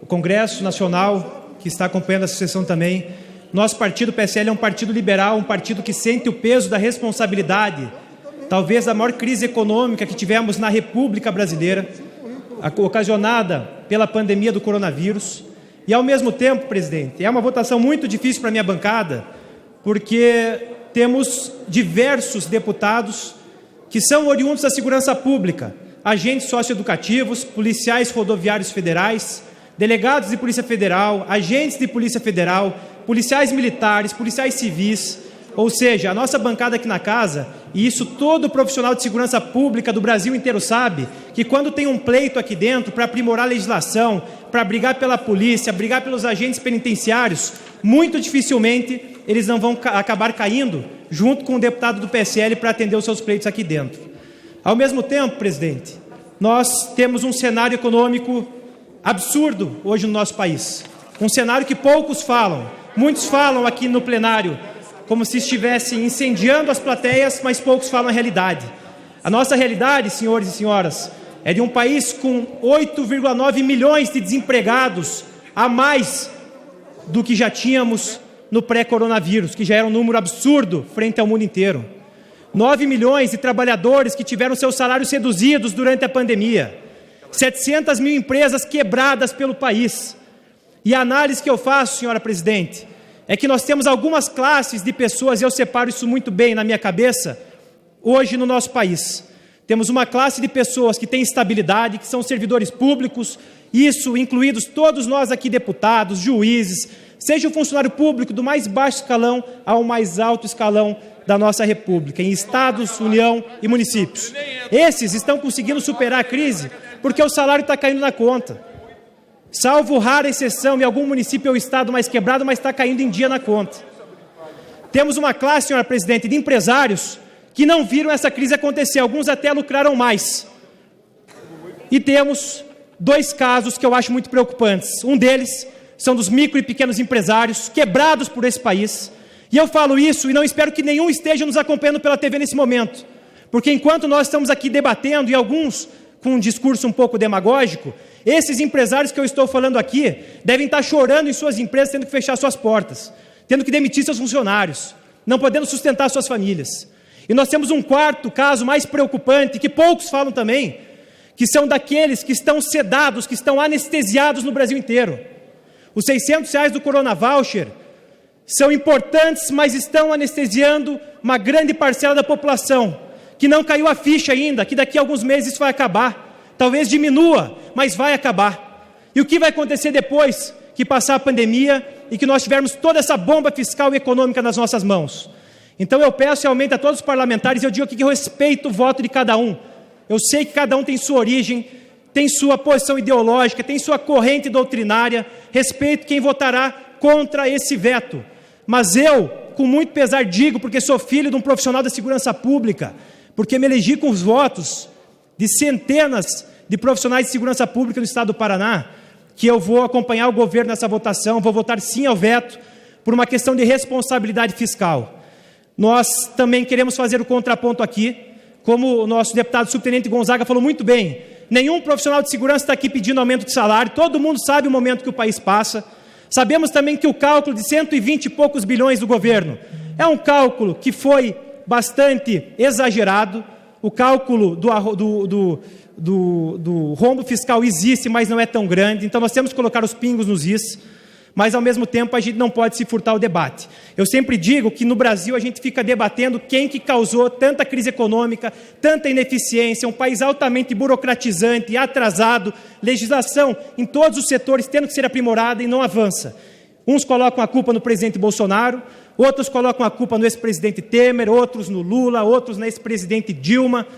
o Congresso Nacional, que está acompanhando essa sessão também. Nosso partido, o PSL, é um partido liberal, um partido que sente o peso da responsabilidade, talvez da maior crise econômica que tivemos na República Brasileira, ocasionada pela pandemia do coronavírus. E, ao mesmo tempo, presidente, é uma votação muito difícil para a minha bancada, porque temos diversos deputados que são oriundos da segurança pública, agentes socioeducativos, policiais rodoviários federais, delegados de Polícia Federal, agentes de Polícia Federal, policiais militares, policiais civis, ou seja, a nossa bancada aqui na casa, e isso todo profissional de segurança pública do Brasil inteiro sabe, que quando tem um pleito aqui dentro para aprimorar a legislação, para brigar pela polícia, brigar pelos agentes penitenciários, muito dificilmente eles não vão acabar caindo junto com o deputado do PSL para atender os seus pleitos aqui dentro. Ao mesmo tempo, presidente, nós temos um cenário econômico absurdo hoje no nosso país. Um cenário que poucos falam, muitos falam aqui no plenário, como se estivessem incendiando as plateias, mas poucos falam a realidade. A nossa realidade, senhores e senhoras, é de um país com 8,9 milhões de desempregados a mais do que já tínhamos no pré-coronavírus, que já era um número absurdo frente ao mundo inteiro. 9 milhões de trabalhadores que tiveram seus salários reduzidos durante a pandemia. 700 mil empresas quebradas pelo país. E a análise que eu faço, senhora presidente, é que nós temos algumas classes de pessoas, e eu separo isso muito bem na minha cabeça, hoje no nosso país. Temos uma classe de pessoas que tem estabilidade, que são servidores públicos, isso incluídos todos nós aqui, deputados, juízes, seja o funcionário público do mais baixo escalão ao mais alto escalão da nossa República, em estados, União e municípios. Esses estão conseguindo superar a crise porque o salário está caindo na conta. Salvo rara exceção em algum município ou estado mais quebrado, mas está caindo em dia na conta. Temos uma classe, senhora presidente, de empresários que não viram essa crise acontecer, alguns até lucraram mais. E temos dois casos que eu acho muito preocupantes. Um deles são dos micro e pequenos empresários quebrados por esse país. E eu falo isso e não espero que nenhum esteja nos acompanhando pela TV nesse momento, porque enquanto nós estamos aqui debatendo, e alguns com um discurso um pouco demagógico, esses empresários que eu estou falando aqui devem estar chorando em suas empresas, tendo que fechar suas portas, tendo que demitir seus funcionários, não podendo sustentar suas famílias. E nós temos um quarto caso mais preocupante, que poucos falam também, que são daqueles que estão sedados, que estão anestesiados no Brasil inteiro. Os R$600 do Corona Voucher são importantes, mas estão anestesiando uma grande parcela da população, que não caiu a ficha ainda, que daqui a alguns meses isso vai acabar. Talvez diminua, mas vai acabar. E o que vai acontecer depois que passar a pandemia e que nós tivermos toda essa bomba fiscal e econômica nas nossas mãos? Então eu peço realmente a todos os parlamentares, eu digo aqui que eu respeito o voto de cada um. Eu sei que cada um tem sua origem, tem sua posição ideológica, tem sua corrente doutrinária, respeito quem votará contra esse veto. Mas eu, com muito pesar, digo, porque sou filho de um profissional da segurança pública, porque me elegi com os votos de centenas de profissionais de segurança pública do estado do Paraná, que eu vou acompanhar o governo nessa votação, vou votar sim ao veto, por uma questão de responsabilidade fiscal. Nós também queremos fazer o contraponto aqui, como o nosso deputado subtenente Gonzaga falou muito bem, nenhum profissional de segurança está aqui pedindo aumento de salário, todo mundo sabe o momento que o país passa. Sabemos também que o cálculo de 120 e poucos bilhões do governo é um cálculo que foi bastante exagerado. O cálculo do rombo fiscal existe, mas não é tão grande. Então nós temos que colocar os pingos nos is, mas ao mesmo tempo a gente não pode se furtar o debate. Eu sempre digo que no Brasil a gente fica debatendo quem que causou tanta crise econômica, tanta ineficiência, um país altamente burocratizante, atrasado, legislação em todos os setores tendo que ser aprimorada e não avança. Uns colocam a culpa no presidente Bolsonaro, outros colocam a culpa no ex-presidente Temer, outros no Lula, outros na ex-presidente Dilma,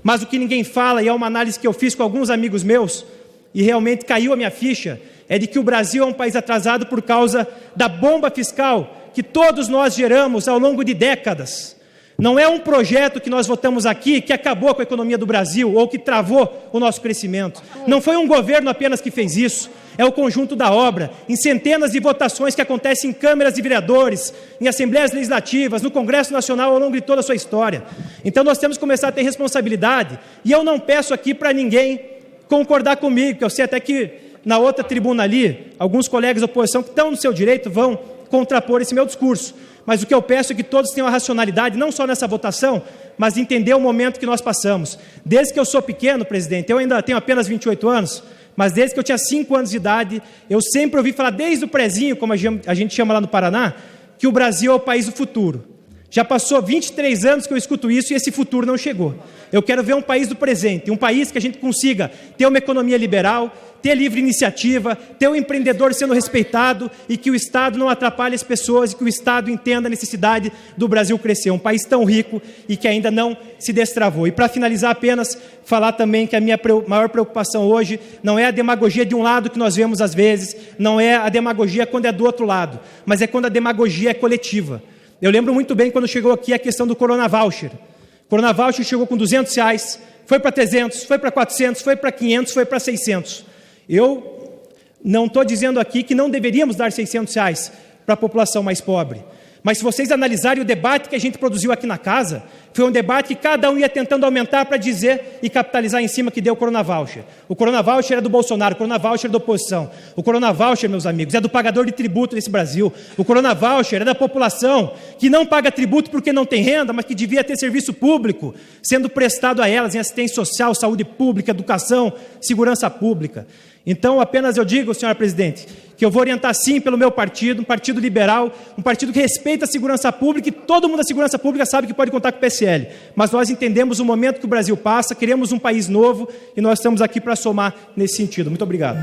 mas o que ninguém fala, e é uma análise que eu fiz com alguns amigos meus, e realmente caiu a minha ficha, é de que o Brasil é um país atrasado por causa da bomba fiscal que todos nós geramos ao longo de décadas. Não é um projeto que nós votamos aqui que acabou com a economia do Brasil ou que travou o nosso crescimento. Não foi um governo apenas que fez isso, é o conjunto da obra, em centenas de votações que acontecem em câmaras de vereadores, em assembleias legislativas, no Congresso Nacional ao longo de toda a sua história. Então nós temos que começar a ter responsabilidade, e eu não peço aqui para ninguém concordar comigo, que eu sei até que na outra tribuna ali, alguns colegas da oposição que estão no seu direito vão contrapor esse meu discurso. Mas o que eu peço é que todos tenham a racionalidade, não só nessa votação, mas entender o momento que nós passamos. Desde que eu sou pequeno, presidente, eu ainda tenho apenas 28 anos, mas desde que eu tinha 5 anos de idade, eu sempre ouvi falar, desde o prezinho, como a gente chama lá no Paraná, que o Brasil é o país do futuro. Já passou 23 anos que eu escuto isso e esse futuro não chegou. Eu quero ver um país do presente, um país que a gente consiga ter uma economia liberal, ter livre iniciativa, ter o empreendedor sendo respeitado e que o Estado não atrapalhe as pessoas e que o Estado entenda a necessidade do Brasil crescer. Um país tão rico e que ainda não se destravou. E para finalizar apenas, falar também que a minha maior preocupação hoje não é a demagogia de um lado que nós vemos às vezes, não é a demagogia quando é do outro lado, mas é quando a demagogia é coletiva. Eu lembro muito bem quando chegou aqui a questão do Corona Voucher. O Corona Voucher chegou com R$200, foi para 300, foi para 400, foi para 500, foi para 600. Eu não estou dizendo aqui que não deveríamos dar R$600 para a população mais pobre. Mas se vocês analisarem o debate que a gente produziu aqui na casa, foi um debate que cada um ia tentando aumentar para dizer e capitalizar em cima que deu o Corona Voucher. O Corona Voucher é do Bolsonaro, o Corona Voucher é da oposição. O Corona Voucher, meus amigos, é do pagador de tributo desse Brasil. O Corona Voucher é da população que não paga tributo porque não tem renda, mas que devia ter serviço público sendo prestado a elas em assistência social, saúde pública, educação, segurança pública. Então, apenas eu digo, senhora presidente, que eu vou orientar sim pelo meu partido, um partido liberal, um partido que respeita a segurança pública e todo mundo da segurança pública sabe que pode contar com o PSL. Mas nós entendemos o momento que o Brasil passa, queremos um país novo e nós estamos aqui para somar nesse sentido. Muito obrigado.